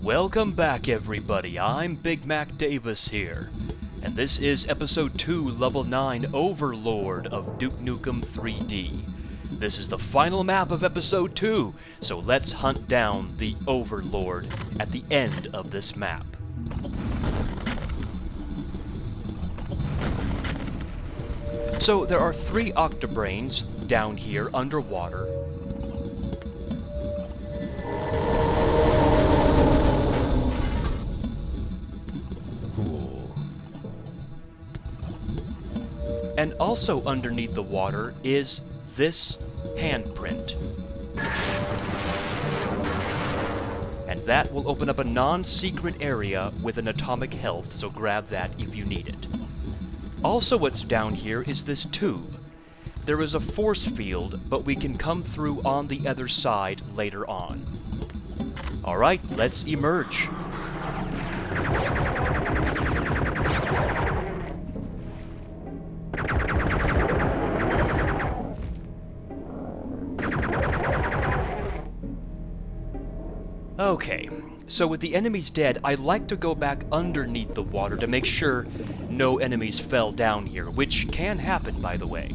Welcome back, everybody. I'm BigMacDavis here, and this is Episode 2, Level 9, Overlord of Duke Nukem 3D. This is the final map of Episode 2, so let's hunt down the Overlord at the end of this map. So there are 3 octobrains down here underwater. And also underneath the water is this handprint. And that will open up a non-secret area with an atomic health, so grab that if you need it. Also what's down here is this tube. There is a force field, but we can come through on the other side later on. Alright, let's emerge. Okay, so with the enemies dead, I like to go back underneath the water to make sure no enemies fell down here, which can happen, by the way.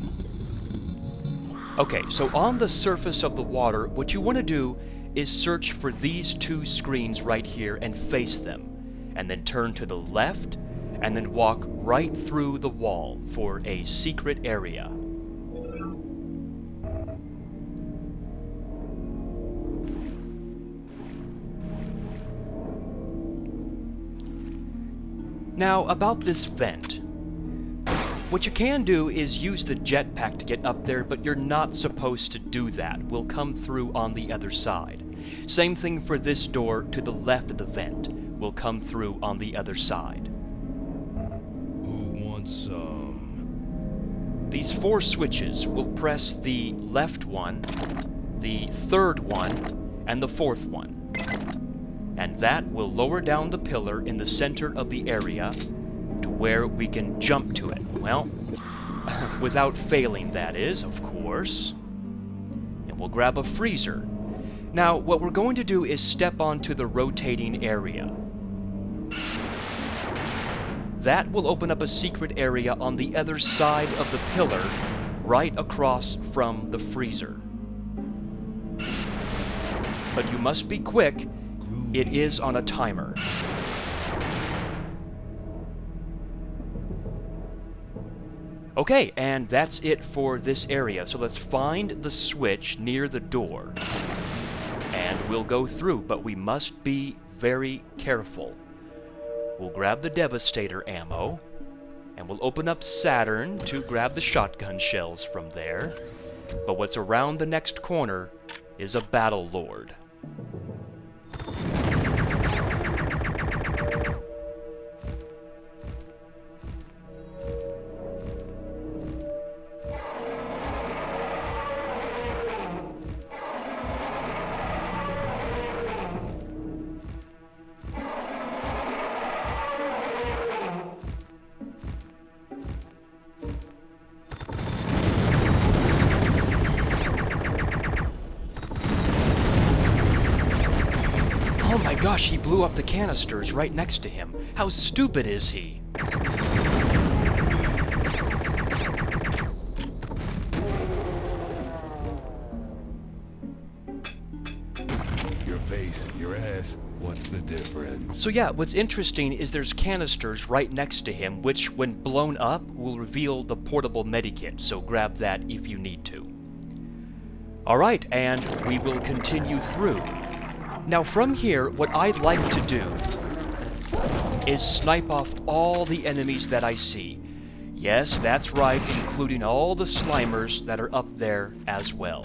Okay, so on the surface of the water, what you want to do is search for these 2 screens right here and face them, and then turn to the left, and then walk right through the wall for a secret area. Now, about this vent. What you can do is use the jetpack to get up there, but you're not supposed to do that. We'll come through on the other side. Same thing for this door to the left of the vent. We'll come through on the other side. Who wants some? These 4 switches, we'll press the left one, the 3rd one, and the 4th one. And that will lower down the pillar in the center of the area to where we can jump to it. Well, without failing, that is, of course. And we'll grab a freezer. Now, what we're going to do is step onto the rotating area. That will open up a secret area on the other side of the pillar, right across from the freezer. But you must be quick. It is on a timer. Okay, and that's it for this area. So let's find the switch near the door. And we'll go through, but we must be very careful. We'll grab the Devastator ammo, and we'll open up Saturn to grab the shotgun shells from there. But what's around the next corner is a Battlelord. Oh my gosh, he blew up the canisters right next to him. How stupid is he? Your face, your ass, what's the difference? So yeah, what's interesting is there's canisters right next to him, which when blown up will reveal the portable medikit, so grab that if you need to. Alright, and we will continue through. Now from here, what I'd like to do is snipe off all the enemies that I see. Yes, that's right, including all the Slimers that are up there as well.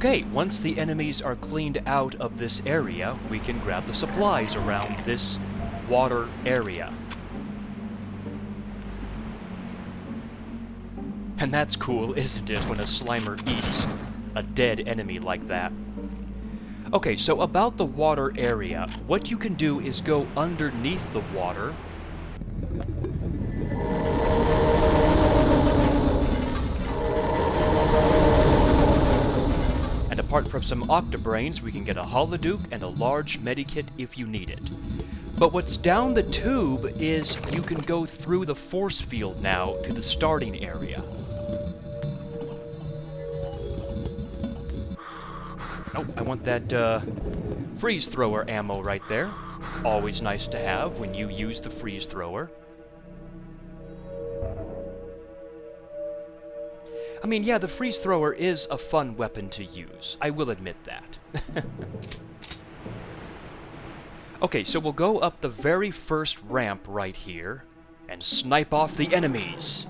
Okay, once the enemies are cleaned out of this area, we can grab the supplies around this water area. And that's cool, isn't it, when a Slimer eats a dead enemy like that? Okay, so about the water area, what you can do is go underneath the water. And apart from some Octobrains, we can get a Holoduke and a large medikit if you need it. But what's down the tube is you can go through the force field now to the starting area. Oh, I want that freeze thrower ammo right there. Always nice to have when you use the freeze thrower. I mean, yeah, the freeze thrower is a fun weapon to use. I will admit that. Okay, so we'll go up the very first ramp right here and snipe off the enemies.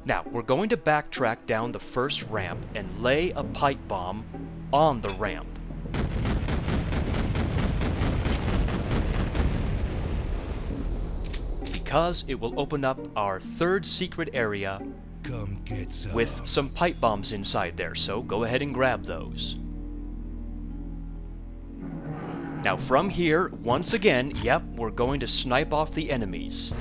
Now, we're going to backtrack down the first ramp and lay a pipe bomb on the ramp. Because it will open up our third secret area with some pipe bombs inside there, so go ahead and grab those. Now from here, once again, yep, we're going to snipe off the enemies.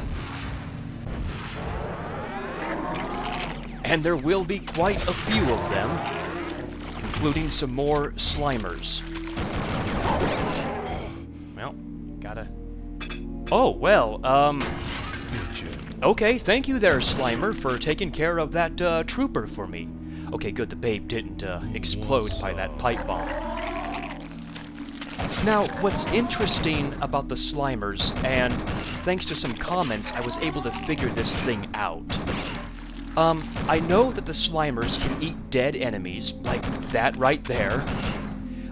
And there will be quite a few of them, including some more Slimers. Well, gotta... Oh, well, okay, thank you there, Slimer, for taking care of that, trooper for me. Okay, good, the babe didn't, explode by that pipe bomb. Now, what's interesting about the Slimers, and thanks to some comments, I was able to figure this thing out. I know that the Slimers can eat dead enemies, like that right there,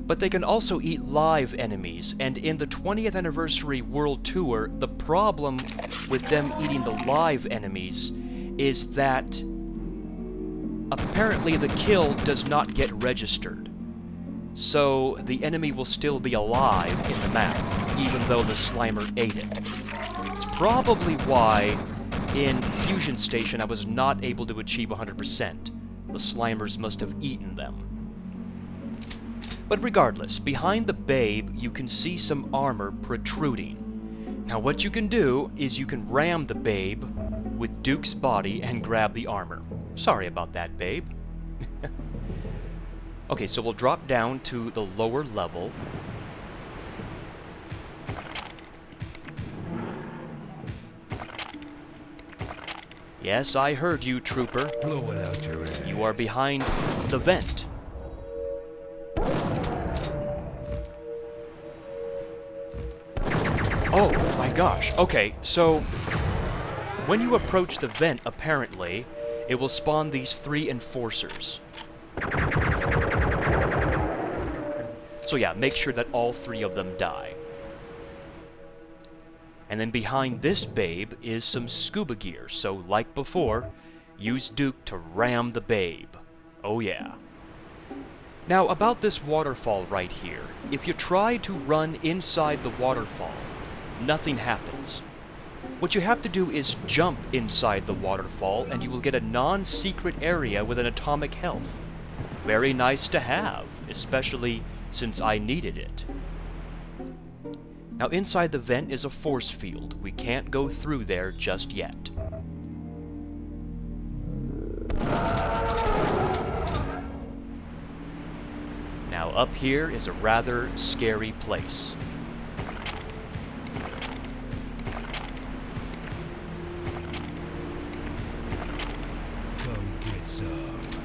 but they can also eat live enemies, and in the 20th Anniversary World Tour, the problem with them eating the live enemies is that apparently the kill does not get registered. So the enemy will still be alive in the map, even though the Slimer ate it. It's probably why in Fusion Station I was not able to achieve 100%. The Slimers must have eaten them. But regardless, behind the babe you can see some armor protruding. Now what you can do is you can ram the babe with Duke's body and grab the armor. Sorry about that, babe. Okay, so we'll drop down to the lower level. Yes, I heard you, trooper. Blow it out your ass. You are behind the vent. Oh my gosh. Okay, so when you approach the vent, apparently, it will spawn these 3 enforcers. So yeah, make sure that all 3 of them die. And then behind this babe is some scuba gear, so like before, use Duke to ram the babe. Oh yeah. Now about this waterfall right here, if you try to run inside the waterfall, nothing happens. What you have to do is jump inside the waterfall and you will get a non-secret area with an atomic health. Very nice to have, especially since I needed it. Now inside the vent is a force field. We can't go through there just yet. Now up here is a rather scary place.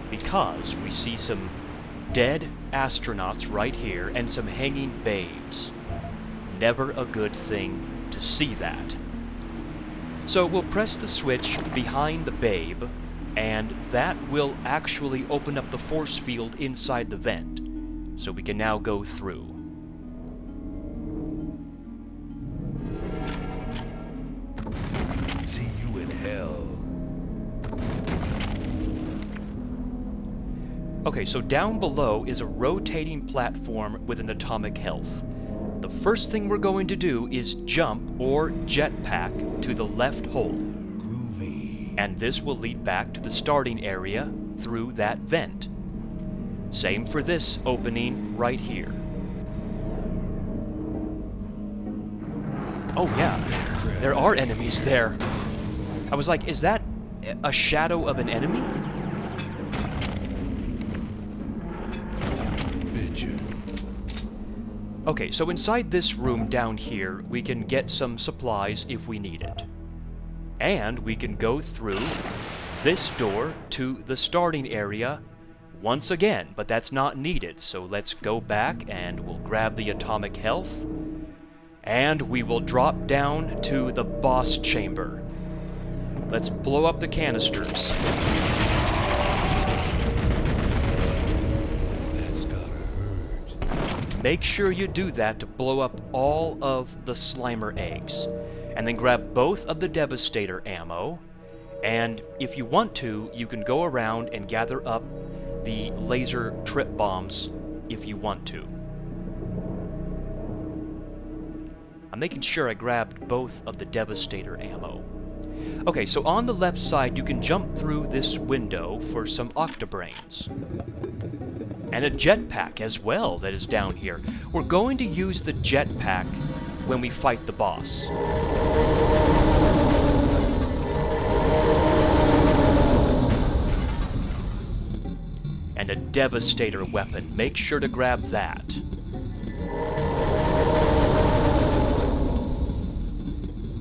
Because we see some dead astronauts right here and some hanging babes. Never a good thing to see that. So we'll press the switch behind the babe, and that will actually open up the force field inside the vent. So we can now go through. See you in hell. Okay, so down below is a rotating platform with an atomic health. The first thing we're going to do is jump or jetpack to the left hole. Groovy. And this will lead back to the starting area through that vent. Same for this opening right here. Oh yeah, there are enemies there. I was like, is that a shadow of an enemy? Okay, so inside this room down here, we can get some supplies if we need it. And we can go through this door to the starting area once again, but that's not needed, so let's go back and we'll grab the atomic health. And we will drop down to the boss chamber. Let's blow up the canisters. That's gotta hurt. Make sure you do that to blow up all of the Slimer eggs. And then grab both of the Devastator ammo. And if you want to, you can go around and gather up the laser trip bombs if you want to. I'm making sure I grabbed both of the Devastator ammo. Okay, so on the left side, you can jump through this window for some Octobrains. And a jetpack as well that is down here. We're going to use the jetpack when we fight the boss. And a Devastator weapon. Make sure to grab that.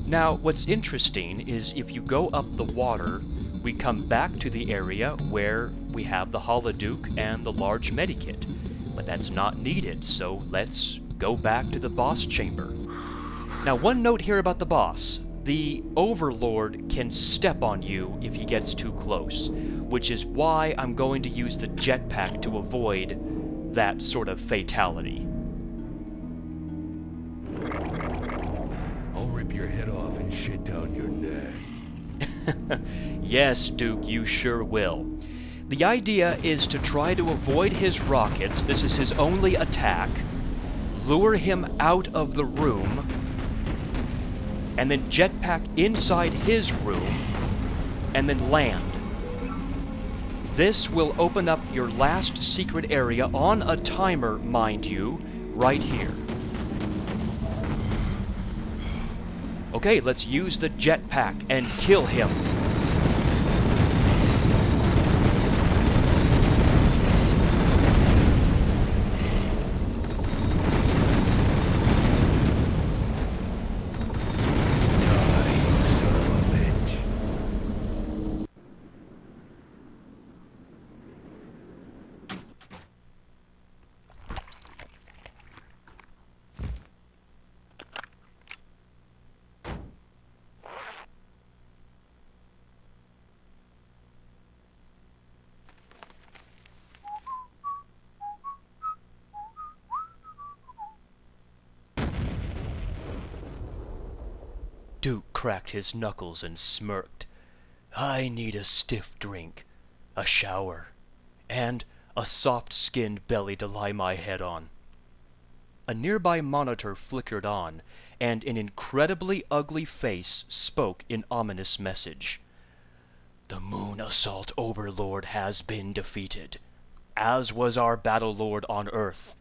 Now, what's interesting is if you go up the water, we come back to the area where we have the Holoduke and the large medikit. But that's not needed, so let's go back to the boss chamber. Now, one note here about the boss. The Overlord can step on you if he gets too close, which is why I'm going to use the jetpack to avoid that sort of fatality. I'll rip your head off and shit down your neck. Yes, Duke, you sure will. The idea is to try to avoid his rockets. This is his only attack. Lure him out of the room. And then jetpack inside his room. And then land. This will open up your last secret area on a timer, mind you, right here. Okay, let's use the jetpack and kill him. Duke cracked his knuckles and smirked. I need a stiff drink, a shower, and a soft-skinned belly to lie my head on. A nearby monitor flickered on, and an incredibly ugly face spoke in ominous message. The Moon Assault Overlord has been defeated, as was our Battlelord on Earth.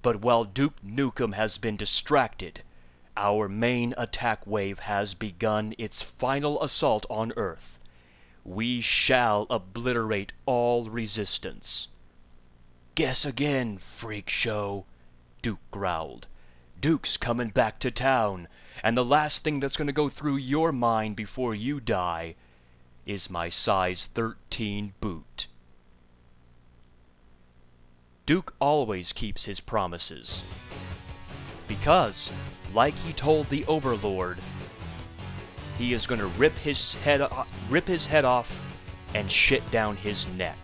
But while Duke Nukem has been distracted, our main attack wave has begun its final assault on Earth. We shall obliterate all resistance. Guess again, freak show, Duke growled. Duke's coming back to town, and the last thing that's going to go through your mind before you die is my size 13 boot. Duke always keeps his promises. Because, like he told the Overlord, he is going to rip his head off and shit down his neck.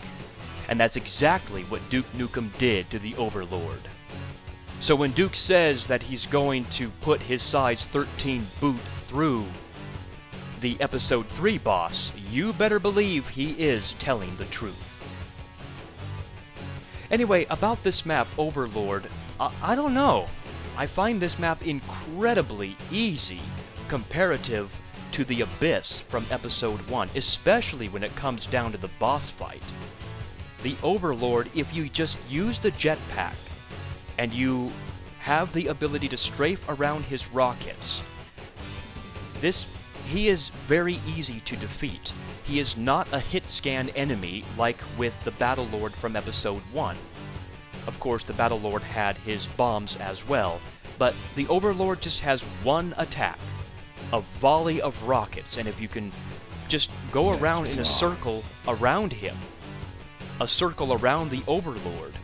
And that's exactly what Duke Nukem did to the Overlord. So when Duke says that he's going to put his size 13 boot through the Episode 3 boss, you better believe he is telling the truth. Anyway, about this map, Overlord, I don't know. I find this map incredibly easy comparative to the Abyss from Episode 1, especially when it comes down to the boss fight. The Overlord, if you just use the jetpack, and you have the ability to strafe around his rockets, he is very easy to defeat. He is not a hit-scan enemy like with the Battlelord from Episode 1. Of course, the Battlelord had his bombs as well, but the Overlord just has one attack, a volley of rockets, and if you can just go around in a circle around him, a circle around the Overlord,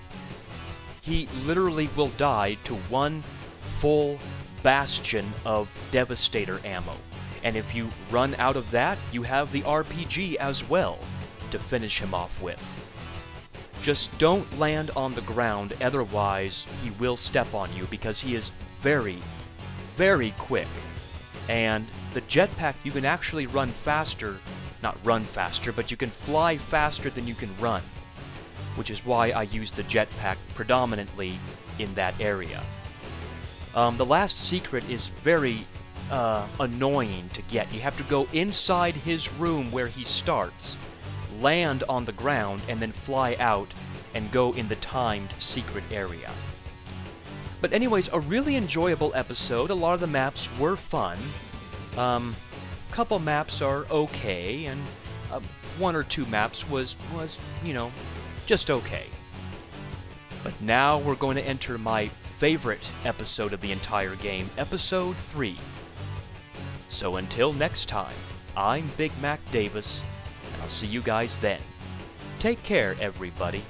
he literally will die to one full bastion of Devastator ammo. And if you run out of that, you have the RPG as well to finish him off with. Just don't land on the ground, otherwise he will step on you because he is very, very quick. And the jetpack, you can actually run faster, not run faster, but you can fly faster than you can run, which is why I use the jetpack predominantly in that area. The last secret is very annoying to get. You have to go inside his room where he starts, land on the ground, and then fly out and go in the timed secret area. But anyways, a really enjoyable episode. A lot of the maps were fun. Couple maps are okay, and one or two maps was, you know, just okay. But now we're going to enter my favorite episode of the entire game, Episode 3. So until next time, I'm BigMacDavis, and I'll see you guys then. Take care, everybody.